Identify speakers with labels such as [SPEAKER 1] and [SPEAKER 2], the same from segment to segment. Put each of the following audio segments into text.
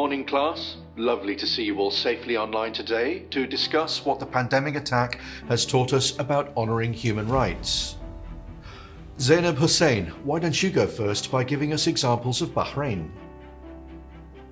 [SPEAKER 1] morning, class. Lovely to see you all safely online today to discuss what the pandemic attack has taught us about honouring human rights. Zainab Hussain, why don't you go first by giving us examples of Bahrain?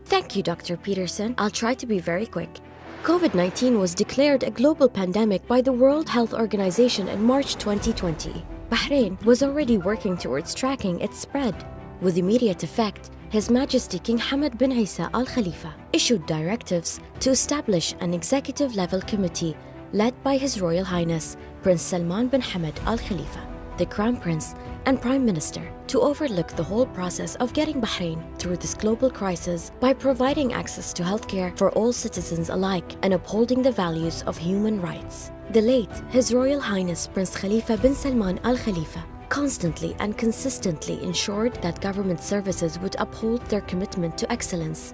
[SPEAKER 2] Thank you, Dr. Peterson. I'll try to be very quick. COVID-19 was declared a global pandemic by the World Health Organization in March 2020. Bahrain was already working towards tracking its spread. With immediate effect, His Majesty King Hamad bin Isa Al Khalifa issued directives to establish an executive-level committee led by His Royal Highness Prince Salman bin Hamad Al Khalifa, the Crown Prince and Prime Minister, to overlook the whole process of getting Bahrain through this global crisis by providing access to healthcare for all citizens alike and upholding the values of human rights. The late His Royal Highness Prince Khalifa bin Salman Al Khalifa constantly and consistently ensured that government services would uphold their commitment to excellence.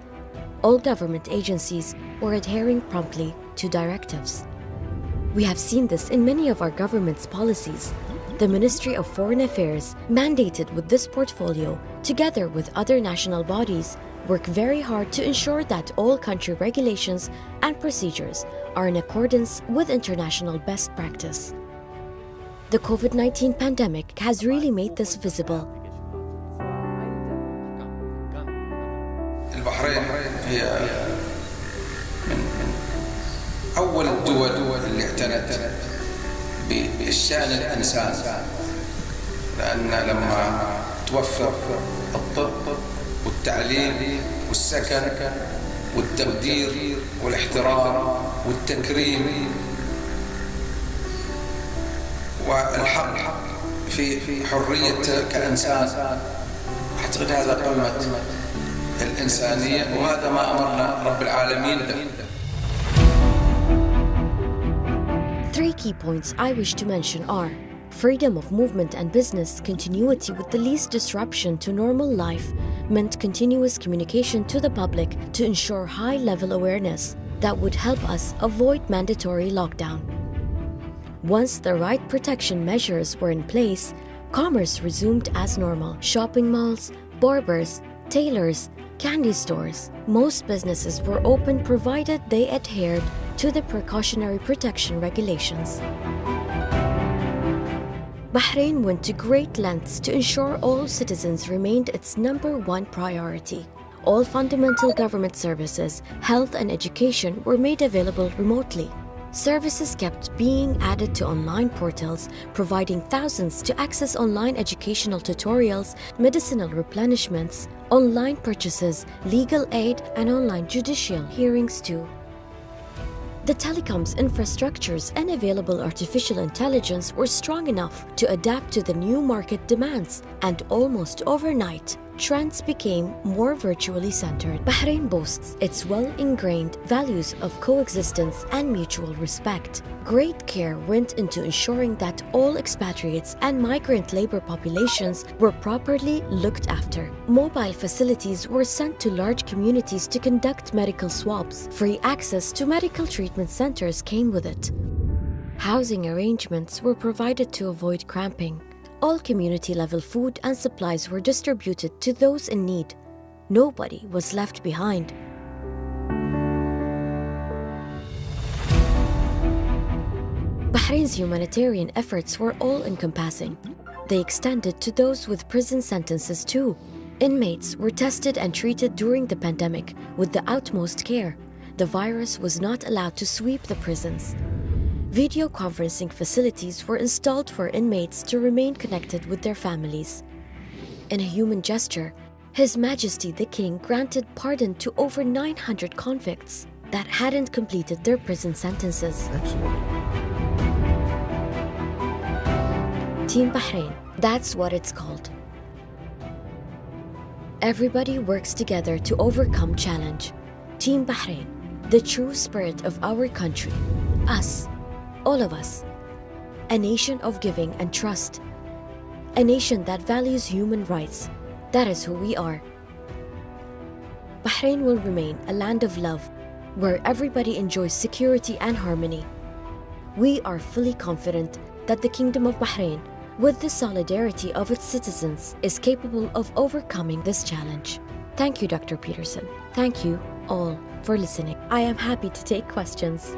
[SPEAKER 2] All government agencies were adhering promptly to directives. We have seen this in many of our government's policies. The Ministry of Foreign Affairs, mandated with this portfolio, together with other national bodies, work very hard to ensure that all country regulations and procedures are in accordance with international best practice. The COVID-19 pandemic has really made this visible.
[SPEAKER 3] البحرين هي من أول الدول اللي اعتنت بالشأن الإنسان، لأن لما توفر الطب والتعليم والسكن والتقدير والاحترام والتكريم والحق في حرية كإنسان، أعتقد هذا قمة الإنسانية، وهذا ما أمرنا رب العالمين به.
[SPEAKER 2] Three key points I wish to mention are freedom of movement and business, continuity with the least disruption to normal life, meant continuous communication to the public to ensure high-level awareness that would help us avoid mandatory lockdown. Once the right protection measures were in place, commerce resumed as normal. Shopping malls, barbers, tailors, candy stores, most businesses were open provided they adhered to the precautionary protection regulations. Bahrain went to great lengths to ensure all citizens remained its number one priority. All fundamental government services, health and education were made available remotely. Services kept being added to online portals, providing thousands to access online educational tutorials, medicinal replenishments, online purchases, legal aid, and online judicial hearings too. The telecoms infrastructures and available artificial intelligence were strong enough to adapt to the new market demands, and almost overnight, trends became more virtually centered. Bahrain boasts its well-ingrained values of coexistence and mutual respect. Great care went into ensuring that all expatriates and migrant labor populations were properly looked after. Mobile facilities were sent to large communities to conduct medical swabs. Free access to medical treatment centers came with it. Housing arrangements were provided to avoid cramping. All community-level food and supplies were distributed to those in need. Nobody was left behind. Bahrain's humanitarian efforts were all-encompassing. They extended to those with prison sentences too. Inmates were tested and treated during the pandemic with the utmost care. The virus was not allowed to sweep the prisons. Video conferencing facilities were installed for inmates to remain connected with their families. In a human gesture, His Majesty the King granted pardon to over 900 convicts that hadn't completed their prison sentences.
[SPEAKER 1] Excellent.
[SPEAKER 2] Team Bahrain, that's what it's called. Everybody works together to overcome challenge. Team Bahrain, the true spirit of our country, us. All of us, a nation of giving and trust, a nation that values human rights. That is who we are. Bahrain will remain a land of love, where everybody enjoys security and harmony. We are fully confident that the Kingdom of Bahrain, with the solidarity of its citizens, is capable of overcoming this challenge. Thank you, Dr. Peterson. Thank you, all for listening. I am happy to take questions.